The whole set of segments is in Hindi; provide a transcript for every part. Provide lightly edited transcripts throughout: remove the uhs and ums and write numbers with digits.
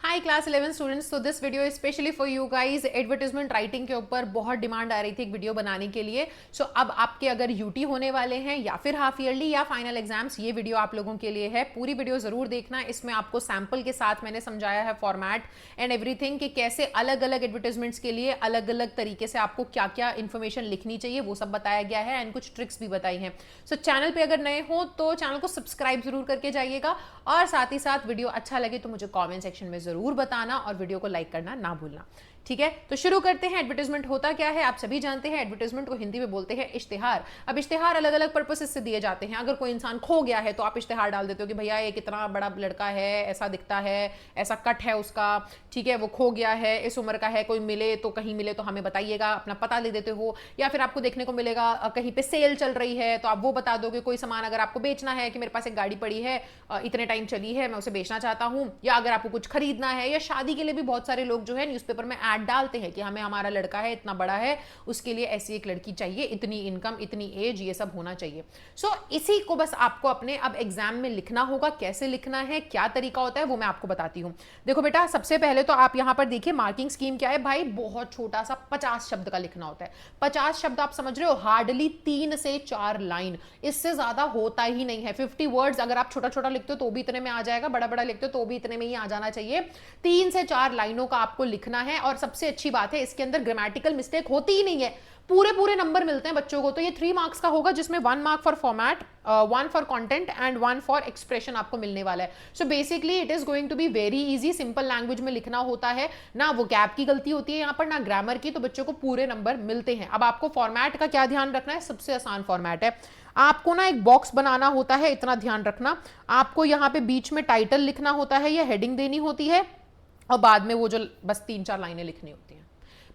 हाई क्लास 11 स्टूडेंट्स, तो this video specially for you guys. Advertisement writing के ऊपर बहुत डिमांड आ रही थी एक वीडियो बनाने के लिए। सो अब आपके अगर यूटी होने वाले हैं या फिर हाफ ईयरली या फाइनल एग्जाम्स, ये वीडियो आप लोगों के लिए है। पूरी वीडियो जरूर देखना, इसमें आपको सैंपल के साथ मैंने समझाया है फॉर्मेट एंड एवरीथिंग कि कैसे अलग अलग एडवर्टाइजमेंट्स के लिए अलग अलग तरीके से आपको क्या क्या इन्फॉर्मेशन लिखनी चाहिए वो सब बताया गया है एंड कुछ ट्रिक्स भी बताई हैं। सो चैनल पे अगर नए हो तो चैनल को सब्सक्राइब जरूर करके जाइएगा और साथ ही साथ वीडियो अच्छा लगे तो मुझे कॉमेंट सेक्शन में जरूर बताना और वीडियो को लाइक करना ना भूलना। ठीक है, तो शुरू करते हैं। एडवर्टाइजमेंट होता क्या है आप सभी जानते हैं। एडवर्टाइजमेंट को हिंदी में बोलते हैं इश्तिहार। अब इश्तिहार अलग अलग पर्पसेस से दिए जाते हैं। अगर कोई इंसान खो गया है तो आप इश्तिहार डाल देते हो कि भैया ये कितना बड़ा लड़का है, ऐसा दिखता है, ऐसा कट है उसका, ठीक है, वो खो गया है, इस उम्र का है, कोई मिले तो कहीं मिले तो हमें बताइएगा, अपना पता ले देते हो। या फिर आपको देखने को मिलेगा कहीं पे सेल चल रही है तो आप वो बता दोगे। कोई सामान अगर आपको बेचना है कि मेरे पास एक गाड़ी पड़ी है, इतने टाइम चली है, मैं उसे बेचना चाहता हूं। या अगर आपको कुछ खरीदना है, या शादी के लिए भी बहुत सारे लोग जो है न्यूज़पेपर में ऐड डालते हैं कि हमें हमारा लड़का है इतना बड़ा है, उसके लिए ऐसी एक लड़की चाहिए, इतनी इनकम, इतनी एज, ये सब होना चाहिए। सो इसी को बस आपको अपने अब एग्जाम में लिखना होगा। कैसे लिखना है, क्या तरीका होता है, वो मैं आपको बताती हूं। देखो बेटा, सबसे पहले तो आप यहां पर देखिए मार्किंग स्कीम क्या है भाई। बहुत छोटा सा 50 शब्द का लिखना होता है। 50 शब्द आप समझ रहे हो, हार्डली 3 से 4 लाइन, इससे ज्यादा होता ही नहीं है। 50 वर्ड्स अगर आप छोटा छोटा लिखते हो तो भी इतने में आ जाएगा, बड़ा बड़ा लिखते हो तो भी इतने में ही आ जाना चाहिए। 3 से 4 लाइनों का आपको लिखना है। और सबसे अच्छी बात है, इसके अंदर ग्रामेटिकल मिस्टेक होती ही नहीं है। पूरे पूरे नंबर मिलते हैं बच्चों को। तो ये 3 मार्क्स का होगा, जिसमें 1 mark for format, 1 for content and 1 for expression आपको मिलने वाला है। So basically it is going to be very easy. Simple language में लिखना होता है ना, वो गैप की गलती होती है यहाँ पर, ना ग्रामर की। तो बच्चों को पूरे नंबर मिलते हैं। अब आपको फॉर्मेट का क्या ध्यान रखना है, सबसे आसान फॉर्मेट है। आपको ना एक बॉक्स बनाना होता है, इतना ध्यान रखना। आपको यहाँ पे बीच में टाइटल लिखना होता है या हेडिंग देनी होती है, और बाद में वो जो बस 3-4 लाइनें लिखनी होती हैं।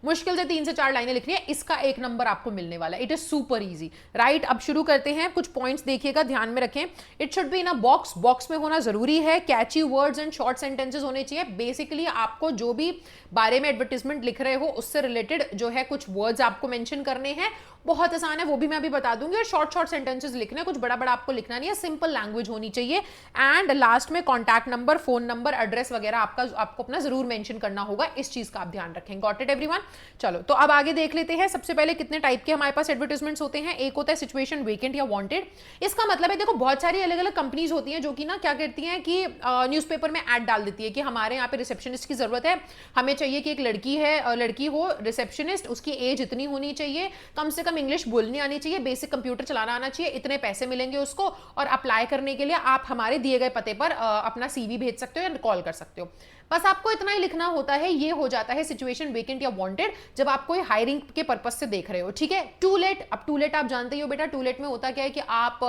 मुश्किल से 3 से 4 लाइनें लिखनी है, इसका 1 नंबर आपको मिलने वाला है। It is super easy, right. अब शुरू करते हैं। कुछ पॉइंट्स देखिएगा, ध्यान में रखें। It should be in a box. Box में होना जरूरी है। कैची वर्ड्स एंड शॉर्ट सेंटेंसेस होने चाहिए। बेसिकली आपको जो भी बारे में एडवर्टाइजमेंट लिख रहे हो उससे रिलेटेड जो है कुछ वर्ड्स आपको मेंशन करने हैं। बहुत आसान है, वो भी मैं अभी बता दूंगी। और शॉर्ट शॉर्ट सेंटेंसेस लिखने हैं, कुछ बड़ा बड़ा आपको लिखना नहीं है। सिंपल लैंग्वेज होनी चाहिए। एंड लास्ट में contact number, phone number, address वगैरह आपको अपना जरूर मेंशन करना होगा। इस चीज का आप ध्यान रखें। Got it everyone? चलो, तो अब आगे देख लेते हैं। सबसे पहले कितने टाइप के हमारे पास एडवर्टाइजमेंट्स होते हैं। एक होता है सिचुएशन, वेकेंट या वांटेड। इसका मतलब है, देखो बहुत सारी अलग अलग कंपनीज होती हैं जो कि ना क्या करती हैं कि न्यूज़पेपर में ऐड डाल देती है कि हमारे यहाँ पे रिसेप्शनिस्ट की जरूरत है, हमें चाहिए कि एक लड़की है, लड़की हो रिसेप्शनिस्ट, उसकी एज इतनी होनी चाहिए, कम से कम इंग्लिश बोलनी आनी चाहिए, बेसिक कंप्यूटर चलाना आना चाहिए, इतने पैसे मिलेंगे उसको। और अप्लाई करने के लिए आप हमारे दिए गए पते पर अपना सीवी भेज सकते हो या कॉल कर सकते हो। बस आपको इतना ही लिखना होता है। ये हो जाता है सिचुएशन, वेकेंट या वांटेड, जब आप कोई हायरिंग के पर्पस से देख रहे हो। ठीक है। टू लेट, अब टू लेट आप जानते ही हो बेटा। टू लेट में होता क्या है कि आप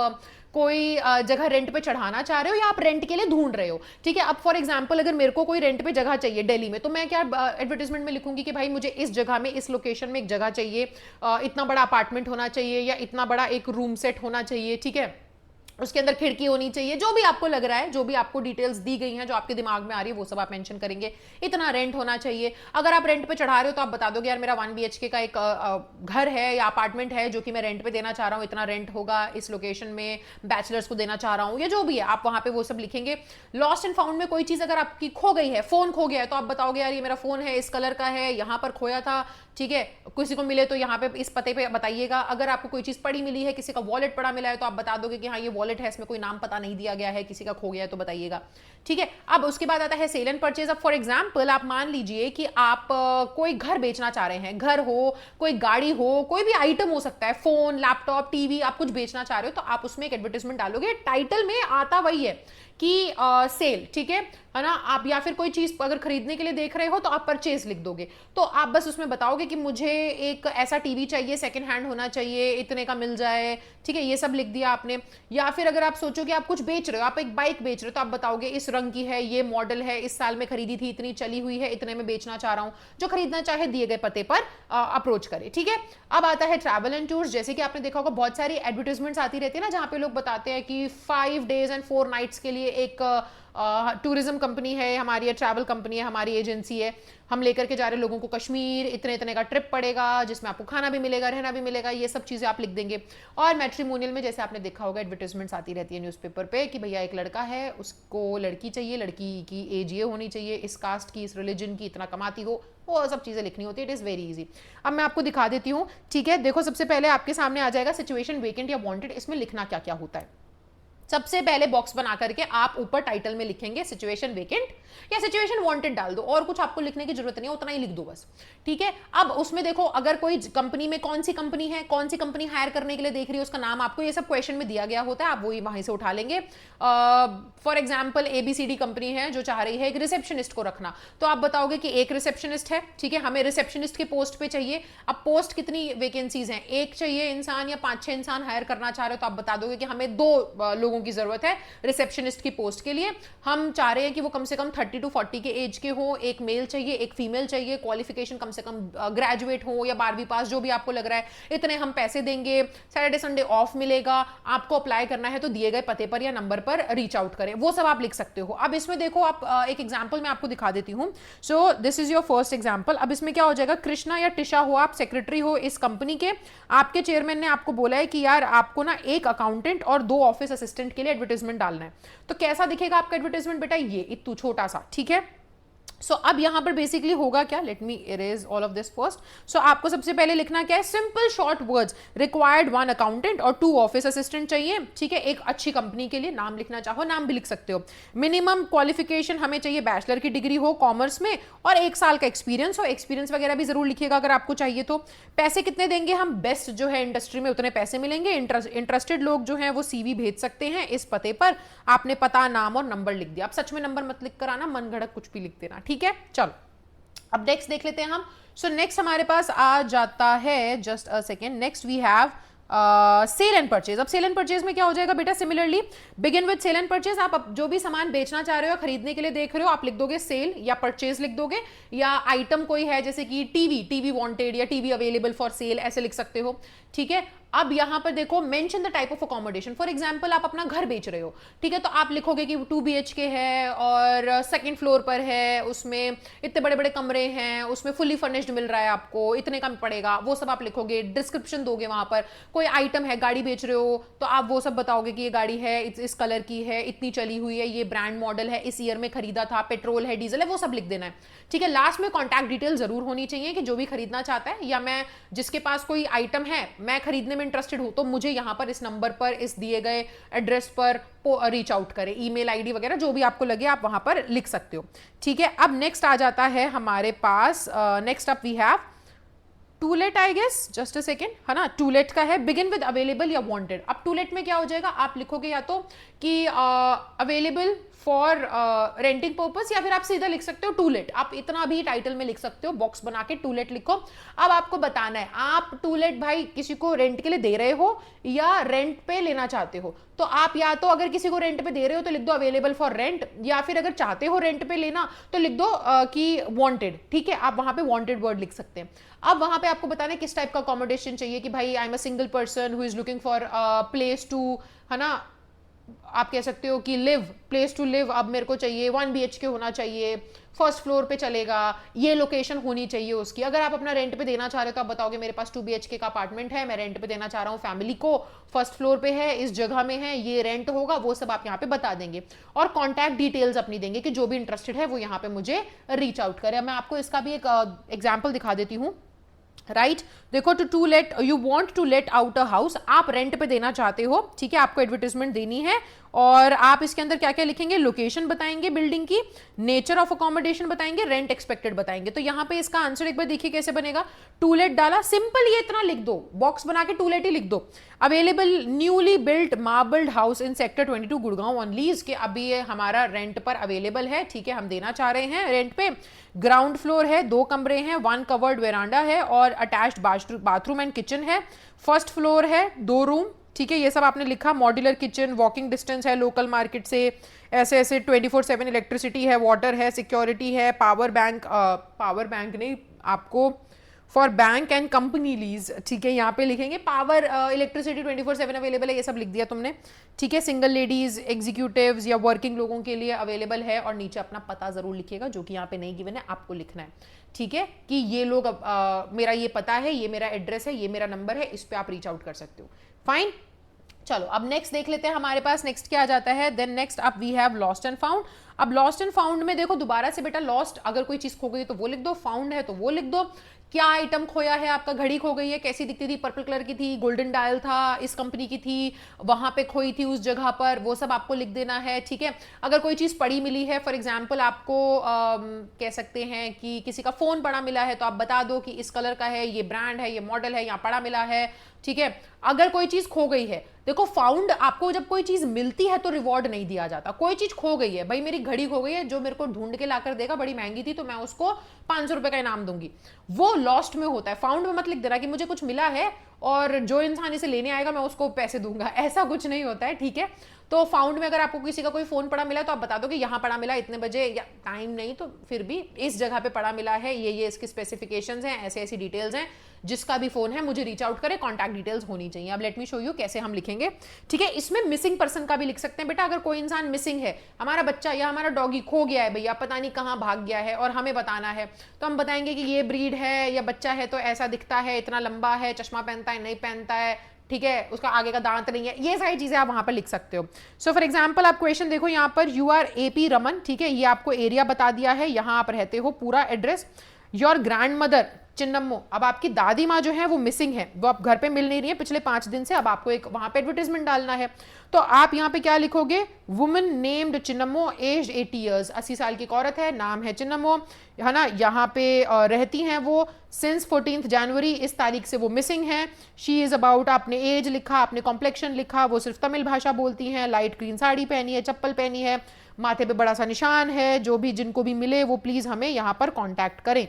कोई जगह रेंट पे चढ़ाना चाह रहे हो या आप रेंट के लिए ढूंढ रहे हो। ठीक है। अब फॉर एग्जांपल अगर मेरे को कोई रेंट पे जगह चाहिए दिल्ली में, तो मैं क्या एडवर्टाइजमेंट में लिखूंगी कि भाई मुझे इस जगह में, इस लोकेशन में एक जगह चाहिए, इतना बड़ा अपार्टमेंट होना चाहिए या इतना बड़ा एक रूम सेट होना चाहिए। ठीक है, उसके अंदर खिड़की होनी चाहिए, जो भी आपको लग रहा है, जो भी आपको डिटेल्स दी गई हैं, जो आपके दिमाग में आ रही है, वो सब आप मेंशन करेंगे। इतना रेंट होना चाहिए। अगर आप रेंट पे चढ़ा रहे हो तो आप बता दोगे यार मेरा 1 BHK का एक घर है या अपार्टमेंट है जो कि मैं रेंट पे देना चाह रहा हूँ, इतना रेंट होगा, इस लोकेशन में बैचलर्स को देना चाह रहा हूँ, या जो भी है आप वहां पे वो सब लिखेंगे। लॉस्ट एंड फाउंड में कोई चीज अगर आपकी खो गई है, फोन खो गया है, तो आप बताओगे यार ये मेरा फोन है, इस कलर का है, यहाँ पर खोया था। ठीक है, किसी को मिले तो यहाँ पे इस पते पे बताइएगा। अगर आपको कोई चीज पड़ी मिली है, किसी का वॉलेट पड़ा मिला है, तो आप बता दोगे कि हाँ ये वॉलेट है, इसमें कोई नाम पता नहीं दिया गया है, किसी का खो गया है तो बताइएगा। ठीक है। अब उसके बाद आता है सेल एंड परचेज। अब फॉर एग्जांपल आप मान लीजिए कि आप कोई घर बेचना चाह रहे हैं, घर हो, कोई गाड़ी हो, कोई भी आइटम हो सकता है, फोन, लैपटॉप, टीवी, आप कुछ बेचना चाह रहे हो, तो आप उसमें एक एडवर्टाइजमेंट डालोगे। टाइटल में आता वही है कि सेल, ठीक है ना। आप या फिर कोई चीज अगर खरीदने के लिए देख रहे हो तो आप परचेज लिख दोगे। तो आप बस उसमें बताओगे कि मुझे एक ऐसा टीवी चाहिए, सेकंड हैंड होना चाहिए, इतने का मिल जाए। ठीक है, ये सब लिख दिया आपने। या फिर अगर आप सोचो कि आप कुछ बेच रहे हो, आप एक बाइक बेच रहे हो, तो आप बताओगे इस रंग की है, ये मॉडल है, इस साल में खरीदी थी, इतनी चली हुई है, इतने में बेचना चाह रहा हूं। जो खरीदना चाहे दिए गए पते पर अप्रोच करे। ठीक है। अब आता है ट्रैवल एंड टूर्स। जैसे कि आपने देखा होगा बहुत सारी एडवर्टाइजमेंट्स आती रहती है ना, जहां पे लोग बताते हैं कि 5 days and 4 nights के लिए ये एक टूरिज्म कंपनी है हमारी, ट्रैवल कंपनी है हमारी, एजेंसी है, हम लेकर के जा रहे लोगों को कश्मीर, इतने इतने का ट्रिप पड़ेगा जिसमें आपको खाना भी मिलेगा, रहना भी मिलेगा, ये सब चीज़ें आप लिख देंगे। और मैट्रिमोनियल में जैसे आपने देखा होगा एडवर्टाइजमेंट्स आती रहती है न्यूज़पेपर पे कि भैया एक लड़का है, उसको लड़की चाहिए, लड़की की एज ये होनी चाहिए, इस कास्ट की, इस रिलीजन की, इतना कमाती हो, वो सब चीज़ें लिखनी होती है। It is very easy. अब मैं आपको दिखा देती हूँ, ठीक है। देखो सबसे पहले आपके सामने आ जाएगा सिचुएशन वेकेंट या वांटेड, इसमें लिखना क्या क्या होता है। सबसे पहले बॉक्स बना करके आप ऊपर टाइटल में लिखेंगे सिचुएशन वेकेंट या सिचुएशन वांटेड डाल दो, और कुछ आपको लिखने की जरूरत नहीं है, उतना ही लिख दो बस, ठीक है। अब उसमें देखो अगर कोई कंपनी में कौन सी कंपनी है, कौन सी कंपनी हायर करने के लिए देख रही है, उसका नाम आपको ये सब क्वेश्चन में दिया गया होता है, आप वही वहीं से उठा लेंगे। फॉर एग्जाम्पल ABCD कंपनी है जो चाह रही है एक रिसेप्शनिस्ट को रखना, तो आप बताओगे कि एक रिसेप्शनिस्ट है, ठीक है, हमें रिसेप्शनिस्ट की पोस्ट पे चाहिए। अब पोस्ट कितनी वैकेंसीज हैं, एक चाहिए इंसान या 5-6 इंसान हायर करना चाह रहे हो, तो आप बता दोगे कि हमें 2 लोगों की जरूरत है रिसेप्शनिस्ट की पोस्ट के लिए। हम चाह रहे हैं कि वो कम से कम 30 to 40 के एज के हो, एक मेल चाहिए, एक फीमेल चाहिए, क्वालिफिकेशन कम से कम ग्रेजुएट हो या 12वीं पास, जो भी आपको लग रहा है, इतने हम पैसे देंगे, सैटरडे संडे ऑफ मिलेगा, आपको अप्लाई करना है तो दिए गए पते पर या नंबर पर रीच आउट करें, वो सब आप लिख सकते हो। अब इसमें देखो आप एक एग्जाम्पल मैं आपको दिखा देती हूँ। So this is your first example. अब इसमें क्या हो जाएगा, कृष्णा या टिशा हो, आप सेक्रेटरी हो इस कंपनी के, आपके चेयरमैन ने आपको बोला है कि यार आपको ना एक अकाउंटेंट और 2 ऑफिस असिस्टेंट के लिए एडवर्टाइजमेंट डालना है। तो कैसा दिखेगा आपका एडवर्टाइजमेंट बेटा, ये इतना छोटा सा, ठीक है। सो अब यहां पर बेसिकली होगा क्या, let me erase all of this first. So आपको सबसे पहले लिखना क्या है, simple short words, required 1 accountant और 2 ऑफिस असिस्टेंट चाहिए, ठीक है। एक अच्छी कंपनी के लिए नाम लिखना चाहो नाम भी लिख सकते हो। मिनिमम क्वालिफिकेशन हमें चाहिए बैचलर की डिग्री हो कॉमर्स में और 1 साल का एक्सपीरियंस हो, एक्सपीरियंस वगैरह भी जरूर लिखिएगा अगर आपको चाहिए तो। पैसे कितने देंगे हम, बेस्ट जो है इंडस्ट्री में उतने पैसे मिलेंगे। इंटरेस्टेड लोग जो है वो CV भेज सकते हैं इस पते पर। आपने पता, नाम और नंबर लिख दिया। अब सच में नंबर मत लिख कर आना, मन घड़क कुछ भी लिख देना, ठीक है। चलो अब नेक्स्ट देख लेते हैं हम। सो नेक्स्ट हमारे पास आ जाता है, just a second, next we have sale and purchase. अब सेल एंड परचेज में क्या हो जाएगा बेटा, similarly begin with sale and purchase. आप जो भी सामान बेचना चाह रहे हो, खरीदने के लिए देख रहे हो, आप लिख दोगे सेल या परचेज लिख दोगे, या आइटम कोई है जैसे कि टीवी वांटेड या टीवी अवेलेबल फॉर सेल, ऐसे लिख सकते हो, ठीक है। अब यहां पर देखो mention the type of accommodation. For example आप अपना घर बेच रहे हो, ठीक है, तो आप लिखोगे कि 2 BHK है और 2nd फ्लोर पर है, उसमें इतने बड़े बड़े कमरे हैं, उसमें फुली फर्निश्ड मिल रहा है आपको, इतने का पड़ेगा, वो सब आप लिखोगे। डिस्क्रिप्शन दोगे वहां पर। कोई आइटम है, गाड़ी बेच रहे हो, तो आप वो सब बताओगे कि ये गाड़ी है, इस कलर की है, इतनी चली हुई है, ये ब्रांड मॉडल है, इस ईयर में खरीदा था, पेट्रोल है, डीजल है, वो सब लिख देना है, ठीक है। लास्ट में कॉन्टैक्ट डिटेल जरूर होनी चाहिए कि जो भी खरीदना चाहता है, या मैं जिसके पास कोई आइटम है, मैं खरीदने में इंटरेस्टेड हूं, तो मुझे यहां पर इस नंबर पर, इस दिए गए एड्रेस पर रीच आउट करें। ईमेल आईडी वगैरह जो भी आपको लगे आप वहां पर लिख सकते हो, ठीक है। अब नेक्स्ट आ जाता है हमारे पास, next up we have to let, I guess, just a second, है ना। टू लेट का है बिगिन विद अवेलेबल या वांटेड। अब टू लेट में क्या हो जाएगा, आप लिखोगे या तो कि अवेलेबल फॉर रेंटिंग पर्पस, या फिर आप सीधा लिख सकते हो टू लेट। आप इतना भी टाइटल में लिख सकते हो, बॉक्स बना के टू लेट लिखो। अब आपको बताना है आप टू लेट भाई किसी को रेंट के लिए दे रहे हो या रेंट पे लेना चाहते हो। तो आप या तो अगर किसी को रेंट पे दे रहे हो तो लिख दो अवेलेबल फॉर रेंट, या फिर अगर चाहते हो रेंट पे लेना तो लिख दो कि वांटेड, ठीक है। आप वहां पे वांटेड वर्ड लिख सकते हैं। अब वहां पे आपको बताना है किस टाइप का अकोमोडेशन चाहिए, कि भाई I am a single person who is looking for place to, है ना, आप कह सकते हो कि लिव, प्लेस टू लिव। अब मेरे को चाहिए 1 BHK होना चाहिए, 1st फ्लोर पे चलेगा, ये लोकेशन होनी चाहिए उसकी। अगर आप अपना रेंट पे देना चाह रहे हो तो आप बताओगे मेरे पास 2 BHK का अपार्टमेंट है, मैं रेंट पे देना चाह रहा हूँ फैमिली को, 1st फ्लोर पे है, इस जगह में है, ये रेंट होगा, वो सब आप यहाँ पे बता देंगे। और कॉन्टैक्ट डिटेल्स अपनी देंगे कि जो भी इंटरेस्टेड है वो यहाँ पे मुझे रीच आउट करे। मैं आपको इसका भी एक एग्जाम्पल दिखा देती हूँ, राइट। देखो, to let, you want to let out a house, आप रेंट पे देना चाहते हो, ठीक है, आपको एडवर्टाइजमेंट देनी है। और आप इसके अंदर क्या क्या लिखेंगे, लोकेशन बताएंगे बिल्डिंग की, नेचर ऑफ अकोमोडेशन बताएंगे, रेंट एक्सपेक्टेड बताएंगे। तो यहाँ पे इसका आंसर एक बार देखिए कैसे बनेगा। टू लेट डाला, सिंपल ये इतना लिख दो, बॉक्स बना के टू लेट ही लिख दो। Available newly built marbled house in sector 22 Gurgaon on lease, के अभी ये हमारा रेंट पर अवेलेबल है, ठीक है, हम देना चाह रहे हैं रेंट पे। ग्राउंड फ्लोर है, 2 कमरे हैं, 1 कवर्ड वेरांडा है और अटैच्ड बाथरूम एंड किचन है। 1st फ्लोर है, 2 रूम, ठीक है, ये सब आपने लिखा। मॉड्यूलर किचन, वॉकिंग डिस्टेंस है लोकल मार्केट से, ऐसे ऐसे 24/7 इलेक्ट्रिसिटी है, वाटर है, सिक्योरिटी है, पावर बैंक नहीं, आपको for bank and company lease, ठीक है, यहाँ पे लिखेंगे पावर इलेक्ट्रिसिटी 24/7 अवेलेबल है, ये सब लिख दिया तुमने, ठीक है। सिंगल लेडीज, एग्जीक्यूटिव्स या वर्किंग लोगों के लिए अवेलेबल है, और नीचे अपना पता जरूर लिखिएगा जो कि यहाँ पे नहीं गिवन है, आपको लिखना है, ठीक है, कि ये लोग मेरा ये पता है, ये मेरा एड्रेस है, ये मेरा नंबर है, इस पे आप रीच आउट कर सकते हो। फाइन, चलो अब नेक्स्ट देख लेते हैं हमारे पास नेक्स्ट क्या आ जाता है। देन नेक्स्ट अब we have lost and found. अब लॉस्ट एंड फाउंड में देखो दोबारा से बेटा, लॉस्ट अगर कोई चीज खो गई तो वो लिख दो, फाउंड है तो वो लिख दो। क्या आइटम खोया है आपका, घड़ी खो गई है, कैसी दिखती थी, पर्पल कलर की थी, गोल्डन डायल था, इस कंपनी की थी, वहां पे खोई थी उस जगह पर, वो सब आपको लिख देना है, ठीक है। अगर कोई चीज पड़ी मिली है, फॉर एग्जांपल आपको कह सकते हैं कि किसी का फोन पड़ा मिला है, तो आप बता दो कि इस कलर का है, ये ब्रांड है, ये मॉडल है, यहाँ पड़ा मिला है, ठीक है। अगर कोई चीज खो गई है, देखो फाउंड आपको जब कोई चीज मिलती है तो रिवॉर्ड नहीं दिया जाता। कोई चीज खो गई है, भाई मेरी घड़ी खो गई है, जो मेरे को ढूंढ के लाकर देगा, बड़ी महंगी थी, तो मैं उसको 500 रुपए का इनाम दूंगी, वो लॉस्ट में होता है। फाउंड में मत लिख देना कि मुझे कुछ मिला है और जो इंसान इसे लेने आएगा मैं उसको पैसे दूंगा, ऐसा कुछ नहीं होता है, ठीक है। तो फाउंड में अगर आपको किसी का कोई फोन पड़ा मिला है तो आप बता दो कि यहाँ पड़ा मिला इतने बजे, या टाइम नहीं तो फिर भी इस जगह पे पड़ा मिला है, ये इसकी स्पेसिफिकेशंस हैं, ऐसे ऐसी डिटेल्स हैं, जिसका भी फोन है मुझे रीच आउट करे, कॉन्टैक्ट डिटेल्स होनी चाहिए। अब लेट मी शो यू कैसे हम लिखेंगे, ठीक है। इसमें मिसिंग पर्सन का भी लिख सकते हैं बेटा, अगर कोई इंसान मिसिंग है, हमारा बच्चा या हमारा डॉगी खो गया है भैया, पता नहीं कहाँ भाग गया है और हमें बताना है, तो हम बताएंगे कि ये ब्रीड है या बच्चा है तो ऐसा दिखता है, इतना लंबा है, चश्मा पहनता है नहीं पहनता है, ठीक है, उसका आगे का दांत नहीं है, ये सारी चीजें आप वहां पर लिख सकते हो। सो फॉर एग्जांपल आप क्वेश्चन देखो यहाँ पर, यू आर AP रमन, ठीक है, ये आपको एरिया बता दिया है, यहाँ आप रहते हो, पूरा एड्रेस। योर ग्रैंड मदर चिन्नम्मो, अब आपकी दादी माँ जो है वो मिसिंग है, वो आप घर पे मिल नहीं रही है पिछले 5 दिन से, अब आपको एक वहां पे एडवर्टाइजमेंट डालना है, तो आप यहाँ पे क्या लिखोगे, वुमन नेम्ड चिन्नम्मो एज 80 ईयर्स, 80 साल की एक औरत है, नाम है चिन्नम्मो, है ना, यहाँ पे रहती हैं वो, सिंस 14 जनवरी, इस तारीख से वो मिसिंग है। शी इज अबाउट, आपने एज लिखा, आपने कॉम्प्लेक्शन लिखा, वो सिर्फ तमिल भाषा बोलती हैं, लाइट ग्रीन साड़ी पहनी है, चप्पल पहनी है, माथे पे बड़ा सा निशान है, जो भी जिनको भी मिले वो प्लीज हमें यहाँ पर कॉन्टैक्ट करें।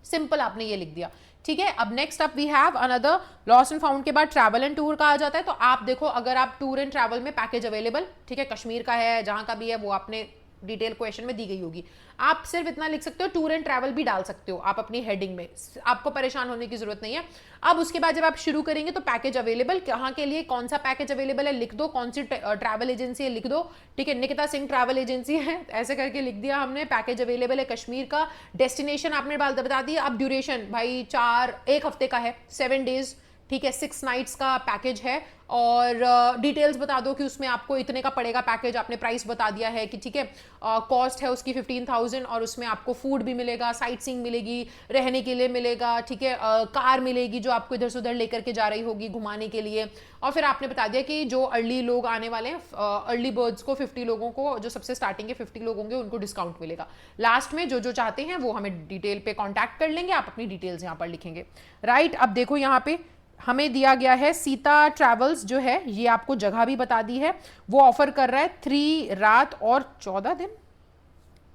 सिंपल आपने ये लिख दिया, ठीक है। अब next up we have another, lost and found के बाद ट्रैवल एंड टूर का आ जाता है। तो आप देखो, अगर आप टूर एंड ट्रैवल में पैकेज अवेलेबल, ठीक है, कश्मीर का है, जहां का भी है वो आपने डिटेल क्वेश्चन में दी गई होगी, आप सिर्फ इतना लिख सकते हो, टूर एंड ट्रैवल भी डाल सकते हो आप अपनी हेडिंग में, आपको परेशान होने की जरूरत नहीं है। अब उसके बाद जब आप शुरू करेंगे तो पैकेज अवेलेबल, कहाँ के लिए कौन सा पैकेज अवेलेबल है लिख दो, कौन सी ट्रैवल एजेंसी है लिख दो, ठीक है, निकिता सिंह ट्रैवल एजेंसी है, ऐसे करके लिख दिया हमने, पैकेज अवेलेबल है कश्मीर का, डेस्टिनेशन आपने बता दिया। अब ड्यूरेशन भाई 1 हफ्ते का है, 7 डेज, ठीक है, 6 नाइट्स का पैकेज है, और डिटेल्स बता दो कि उसमें आपको इतने का पड़ेगा पैकेज, आपने प्राइस बता दिया है कि ठीक है, कॉस्ट है उसकी 15,000, और उसमें आपको फूड भी मिलेगा, साइट सीइंग मिलेगी, रहने के लिए मिलेगा, ठीक है, कार मिलेगी जो आपको इधर से उधर लेकर के जा रही होगी घुमाने के लिए, और फिर आपने बता दिया कि जो अर्ली लोग आने वाले हैं, अर्ली बर्ड्स को 50 लोगों को, जो सबसे स्टार्टिंग के 50 लोग होंगे उनको डिस्काउंट मिलेगा। लास्ट में जो जो चाहते हैं वो हमें डिटेल पे कॉन्टैक्ट कर लेंगे, आप अपनी डिटेल्स यहाँ पर लिखेंगे, राइट। अब देखो यहाँ पे हमें दिया गया है, सीता ट्रैवल्स जो है ये आपको जगह भी बता दी है, वो ऑफर कर रहा है 3 रात और 14 दिन,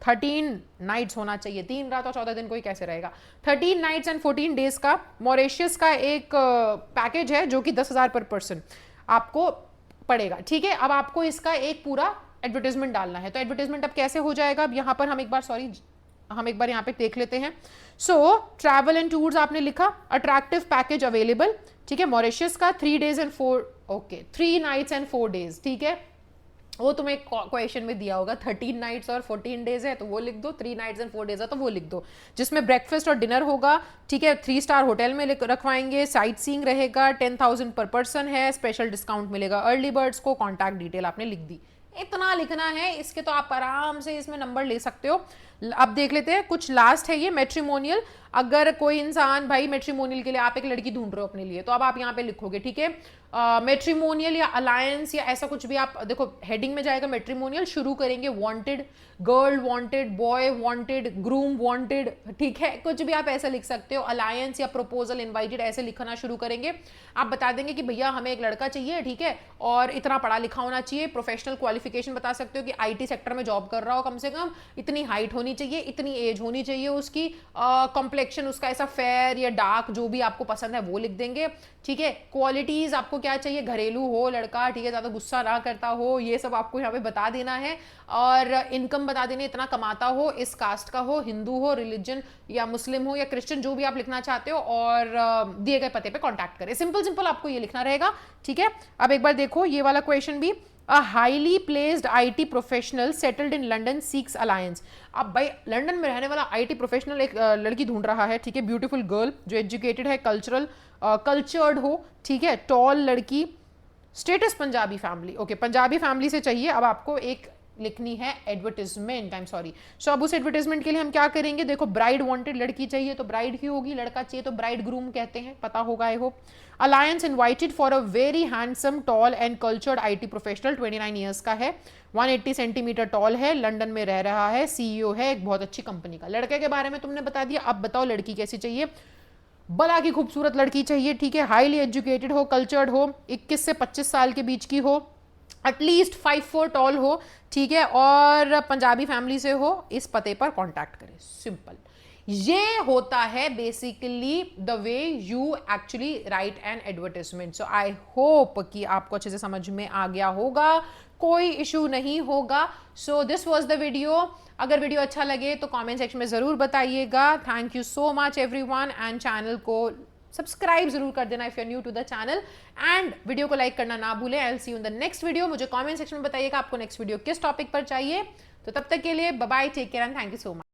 13 नाइट्स होना चाहिए, 3 रात और 14 दिन कोई कैसे रहेगा, 13 नाइट्स एंड 14 डेज का मॉरिशस का एक पैकेज है जो कि 10,000 पर पर्सन आपको पड़ेगा, ठीक है। अब आपको इसका एक पूरा एडवर्टाइजमेंट डालना है, तो एडवर्टाइजमेंट अब कैसे हो जाएगा, अब यहाँ पर हम एक बार यहाँ पे देख लेते हैं। सो ट्रैवल एंड टूर्स आपने लिखा, अट्रैक्टिव पैकेज अवेलेबल, ठीक है, मॉरिशस का 3 days and 3 nights and 4 days, ठीक है, वो तुम्हें क्वेश्चन में दिया होगा, 13 नाइट्स और 14 डेज है तो वो लिख दो, 3 nights and 4 days है तो वो लिख दो, जिसमें ब्रेकफास्ट और डिनर होगा, ठीक है, 3 स्टार होटल में रखवाएंगे, साइट सीइंग रहेगा, 10,000 पर पर्सन है, स्पेशल डिस्काउंट मिलेगा अर्ली बर्ड्स को, कॉन्टैक्ट डिटेल आपने लिख दी, इतना लिखना है, इसके तो आप आराम से इसमें नंबर ले सकते हो। अब देख लेते हैं कुछ लास्ट है ये मैट्रिमोनियल, अगर कोई इंसान भाई मैट्रिमोनियल के लिए आप एक लड़की ढूंढ रहे हो अपने लिए, तो अब आप यहाँ पे लिखोगे, ठीक है, मैट्रिमोनियल या अलायंस या ऐसा कुछ भी, आप देखो हेडिंग में जाएगा मैट्रिमोनियल, शुरू करेंगे wanted girl, wanted boy, wanted groom, wanted, ठीक है, कुछ भी आप ऐसा लिख सकते हो, अलायंस या प्रपोजल, इनवाइटेड, ऐसे लिखना शुरू करेंगे। आप बता देंगे कि भैया हमें एक लड़का चाहिए, ठीक है, और इतना पढ़ा लिखा होना चाहिए, प्रोफेशनल क्वालिफिकेशन बता सकते हो कि IT सेक्टर में जॉब कर रहा हो, कम से कम इतनी हाइट होनी होनी चाहिए, इतनी एज होनी चाहिए उसकी, कॉम्प्लेक्शन उसका ऐसा फेयर या डार्क जो भी आपको पसंद है वो लिख देंगे, ठीक है। क्वालिटीज आपको क्या चाहिए, घरेलू हो लड़का, ठीक है, ज्यादा गुस्सा ना करता हो, ये सब आपको यहाँ पे बता देना है। और इनकम बता देनी, इतना कमाता हो, इस कास्ट का हो, हिंदू हो, रिलीजन या मुस्लिम हो या क्रिश्चियन, जो भी आप लिखना चाहते हो, और दिए गए पते पे कांटेक्ट करें। सिंपल सिंपल आपको ये लिखना रहेगा, ठीक है। अब एक बार देखो ये वाला क्वेश्चन भी, a highly placed IT professional settled in London seeks alliance. अब भाई लंदन में रहने वाला आईटी प्रोफेशनल एक लड़की ढूंढ रहा है, ठीक है, ब्यूटीफुल गर्ल जो एजुकेटेड है, कल्चर्ड हो, ठीक है, टॉल लड़की, status Punjabi family, okay, Punjabi family से चाहिए। अब आपको एक लिखनी है एडवर्टीजमेंट, आई एम सॉरी। सो अब उस एडवर्टीजमेंट के लिए हम क्या करेंगे, देखो ब्राइड वांटेड, लड़की चाहिए तो ब्राइड ही होगी, लड़का चाहिए तो ब्राइड ग्रूम कहते हैं, पता होगा I hope. Alliance invited for a very handsome tall and cultured IT professional, 29 years का है, 180 सेंटीमीटर टॉल है, लंदन में रह रहा है, सीईओ है एक बहुत अच्छी कंपनी का। लड़के के बारे में तुमने बता दिया, अब बताओ लड़की कैसी चाहिए। बड़ा की खूबसूरत लड़की चाहिए, ठीक है, हाईली एजुकेटेड हो, कल्चर्ड हो, 21 से 25 साल के बीच की हो, एटलीस्ट 5'4" टॉल हो, ठीक है, और पंजाबी फैमिली से हो, इस पते पर कांटेक्ट करें। सिंपल, ये होता है basically the way you actually right an advertisement. So I hope कि आपको अच्छे से समझ में आ गया होगा, कोई इशू नहीं होगा। So this was the video. अगर वीडियो अच्छा लगे तो कमेंट सेक्शन में जरूर बताइएगा। Thank you so much everyone, and channel को सब्सक्राइब जरूर कर देना if you are new to the channel, and video को लाइक करना ना भूलें। I will see you in the next video. मुझे कमेंट सेक्शन में बताइएगा आपको नेक्स्ट वीडियो किस टॉपिक पर चाहिए। तो तब तक के लिए bye bye, take care and thank you so much.